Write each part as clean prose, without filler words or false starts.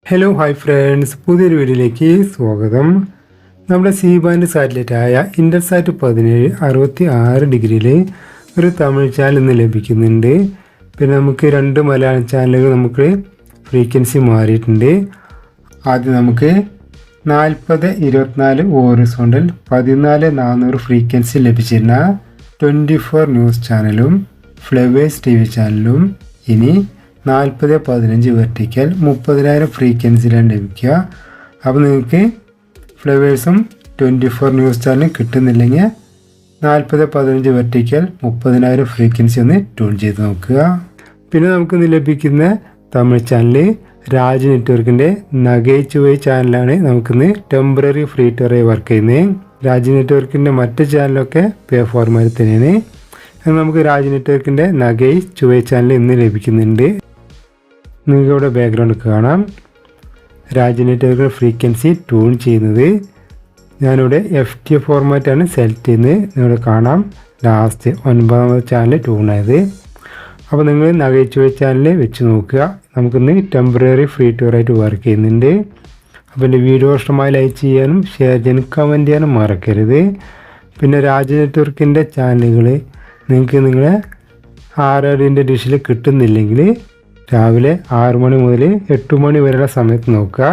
Hello hi friends, പുതിയൊരു വീഡിയോയിലേക്ക് സ്വാഗതം. നമ്മുടെ സി ബാൻഡ് സാറ്റലൈറ്റായ ഇൻ്റർസാറ്റ് 17 66 ഡിഗ്രിയിൽ ഒരു തമിഴ് ചാനൽ ഇന്ന് ലഭിക്കുന്നുണ്ട്. പിന്നെ നമുക്ക് 2 മലയാളം ചാനലുകൾ നമുക്ക് ഫ്രീക്വൻസി മാറിയിട്ടുണ്ട്. ആദ്യം നമുക്ക് 4024 ഹോറിസോണ്ടൽ 14400 ഫ്രീക്വൻസി ലഭിച്ചിരുന്ന 24 ന്യൂസ് ചാനലും ഫ്ലവേഴ്സ് TV ചാനലും ഇനി 4015 വെർട്ടിക്കൽ 30,000 ഫ്രീക്വൻസിയിലാണ് ലഭിക്കുക. അപ്പോൾ നിങ്ങൾക്ക് ഫ്ലവേഴ്സും 24 ന്യൂസ് ചാനലും കിട്ടുന്നില്ലെങ്കിൽ 4015 വെർട്ടിക്കൽ 30,000 ഫ്രീക്വൻസി ഒന്ന് ട്യൂൺ ചെയ്ത് നോക്കുക. പിന്നെ നമുക്കിന്ന് ലഭിക്കുന്ന തമിഴ് ചാനൽ രാജ് നെറ്റ്വർക്കിൻ്റെ നഗൈച്ചുവൈ ചാനലാണ് നമുക്കിന്ന് ടെമ്പററി ഫ്രീ ടയറായി വർക്ക് ചെയ്യുന്നത്. രാജ് നെറ്റ്വർക്കിൻ്റെ മറ്റ് ചാനലൊക്കെ പേ ഫോർമാറ്റ് തന്നെയാണ്. നമുക്ക് രാജ് നെറ്റ്വർക്കിൻ്റെ നഗൈച്ചുവൈ ചാനൽ ഇന്ന് ലഭിക്കുന്നുണ്ട്. നിങ്ങൾക്ക് ഇവിടെ ബാക്ക്ഗ്രൗണ്ട് കാണാം. രാജ് നെറ്റ്വർക്ക് ഫ്രീക്വൻസി ട്യൂൺ ചെയ്യുന്നത് ഞാനിവിടെ FT ഫോർമാറ്റാണ് സെലക്ട് ചെയ്യുന്നത്. നിങ്ങളിവിടെ കാണാം ലാസ്റ്റ് 9ാമത്തെ ചാനൽ ട്യൂൺ ആയത്. അപ്പോൾ നിങ്ങൾ നഗൈച്ചുവൈ ചാനൽ വെച്ച് നോക്കുക. നമുക്കിന്ന് ടെമ്പററി ഫ്രീ ടയറായിട്ട് വർക്ക് ചെയ്യുന്നുണ്ട്. അപ്പോൾ എൻ്റെ വീഡിയോ ഇഷ്ടമായി ലൈക്ക് ചെയ്യാനും ഷെയർ ചെയ്യാനും കമൻറ്റ് ചെയ്യാനും മറക്കരുത്. പിന്നെ രാജ് നെറ്റ്വർക്കിൻ്റെ ചാനലുകൾ നിങ്ങൾക്ക് നിങ്ങളെ RRൻ്റെ ഡിഷിൽ കിട്ടുന്നില്ലെങ്കിൽ രാവിലെ 6 മണി മുതൽ 8 മണി വരെയുള്ള സമയത്ത് നോക്കുക.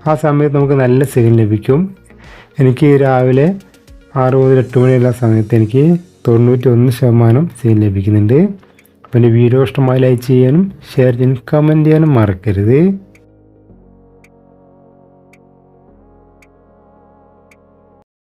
ആ സമയത്ത് നമുക്ക് നല്ല സിഗ്നൽ ലഭിക്കും. എനിക്ക് രാവിലെ 6 മുതൽ 8 മണിയുള്ള സമയത്ത് എനിക്ക് 91% സിഗ്നൽ ലഭിക്കുന്നുണ്ട്. അപ്പോൾ എൻ്റെ വീഡിയോ ഇഷ്ടമായി ലൈക്ക് ചെയ്യാനും ഷെയർ ചെയ്യാനും കമൻറ്റ് ചെയ്യാനും മറക്കരുത്.